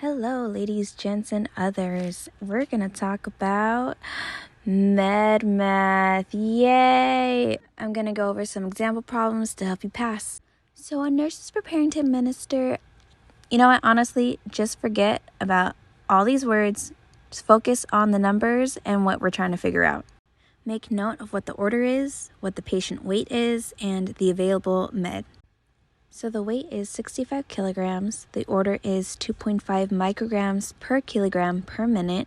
Hello, ladies, gents, and others. We're going to talk about med math. Yay! I'm going to go over some example problems to help you pass. So, a nurse is preparing to administer. You know what? Honestly, just forget about all these words. Just focus on the numbers and what we're trying to figure out. Make note of what the order is, what the patient weight is, and the available med. So the weight is 65 kilograms, the order is 2.5 micrograms per kilogram per minute,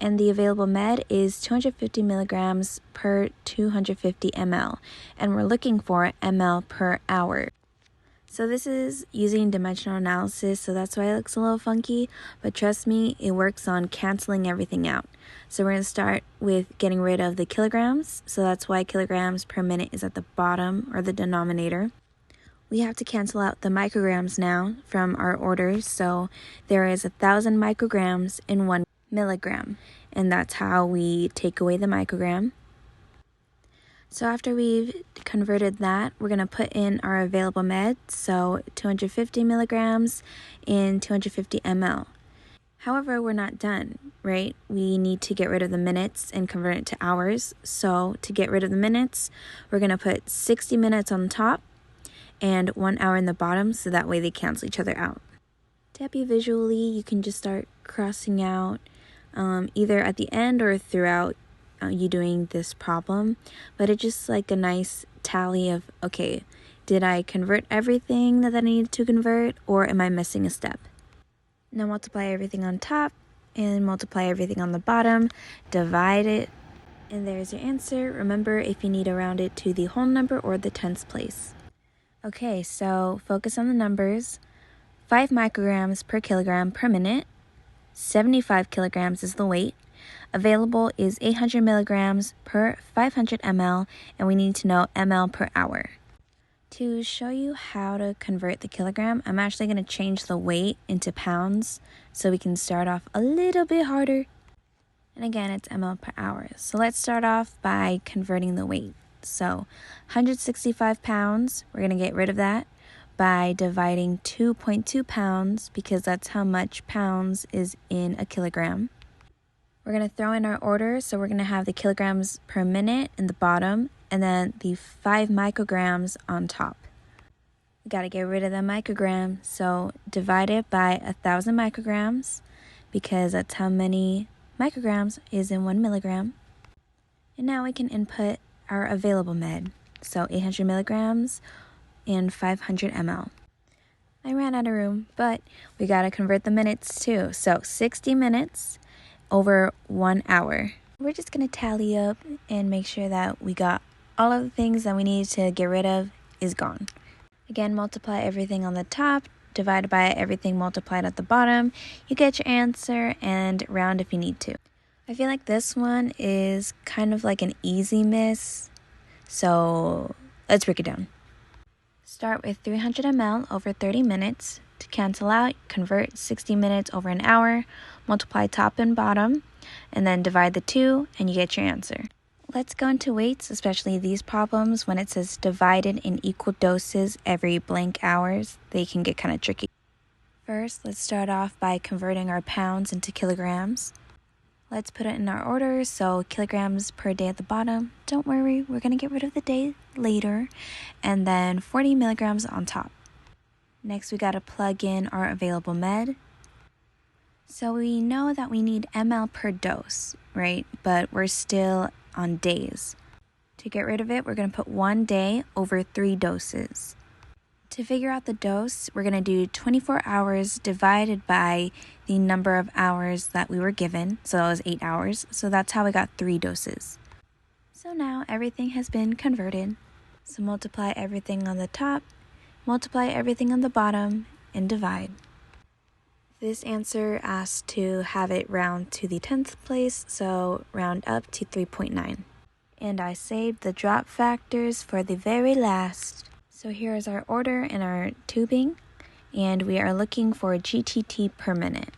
and the available med is 250 milligrams per 250 ml, and we're looking for ml per hour. So this is using dimensional analysis, so that's why it looks a little funky, but trust me, it works on canceling everything out. So we're going to start with getting rid of the kilograms, so that's why kilograms per minute is at the bottom or the denominator. We have to cancel out the micrograms now from our orders, so there is 1,000 micrograms in 1 milligram, and that's how we take away the microgram. So after we've converted that, we're going to put in our available med, so 250 milligrams in 250 ml. However, we're not done, right? We need to get rid of the minutes and convert it to hours. So to get rid of the minutes, we're going to put 60 minutes on the top and 1 hour in the bottom, so that way they cancel each other out. To help you visually, you can just start crossing out either at the end or throughout you doing this problem, but it's just like a nice tally of, okay, did I convert everything that I needed to convert, or am I missing a step? Now multiply everything on top and multiply everything on the bottom, divide it, and there's your answer. Remember, if you need to round it to the whole number or the tens place. Okay, so focus on the numbers. 5 micrograms per kilogram per minute. 75 kilograms is the weight. Available is 800 milligrams per 500 ml, and we need to know ml per hour. To show you how to convert the kilogram, I'm actually going to change the weight into pounds so we can start off a little bit harder. And again, it's ml per hour. So let's start off by converting the weight. So 165 pounds, we're going to get rid of that by dividing 2.2 pounds because that's how much pounds is in a kilogram. We're going to throw in our order, so we're going to have the kilograms per minute in the bottom and then the 5 micrograms on top. We got to get rid of the microgram, so divide it by 1,000 micrograms because that's how many micrograms is in 1 milligram. And now we can input our available med, so 800 milligrams and 500 ml. I ran out of room, but we gotta convert the minutes too, so 60 minutes over 1 hour. We're just gonna tally up and make sure that we got all of the things that we need to get rid of is gone. Again, multiply everything on the top, divide by everything multiplied at the bottom. You get your answer and round if you need to. I feel like this one is kind of like an easy miss, so let's break it down. Start with 300 ml over 30 minutes. To cancel out, convert 60 minutes over an hour, multiply top and bottom, and then divide the two, and you get your answer. Let's go into weights, especially these problems when it says divided in equal doses every blank hours. They can get kind of tricky. First, let's start off by converting our pounds into kilograms. Let's put it in our order, so kilograms per day at the bottom. Don't worry, we're going to get rid of the day later. And then 40 milligrams on top. Next, we got to plug in our available med. So we know that we need ml per dose, right? But we're still on days. To get rid of it, we're going to put 1 day over 3 doses. To figure out the dose, we're going to do 24 hours divided by the number of hours that we were given. So that was 8 hours. So that's how we got 3 doses. So now everything has been converted. So multiply everything on the top, multiply everything on the bottom, and divide. This answer asks to have it round to the 10th place, so round up to 3.9. And I saved the drop factors for the very last. So here is our order and our tubing, and we are looking for GTT per minute.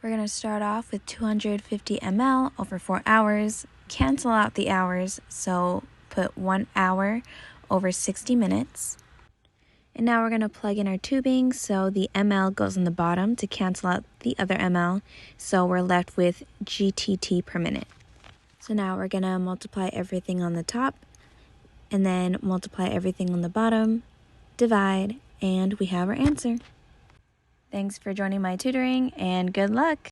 We're going to start off with 250 ml over 4 hours, cancel out the hours, so put 1 hour over 60 minutes. And now we're going to plug in our tubing, so the ml goes on the bottom to cancel out the other ml, so we're left with GTT per minute. So now we're going to multiply everything on the top, and then multiply everything on the bottom, divide, and we have our answer. Thanks for joining my tutoring, and good luck!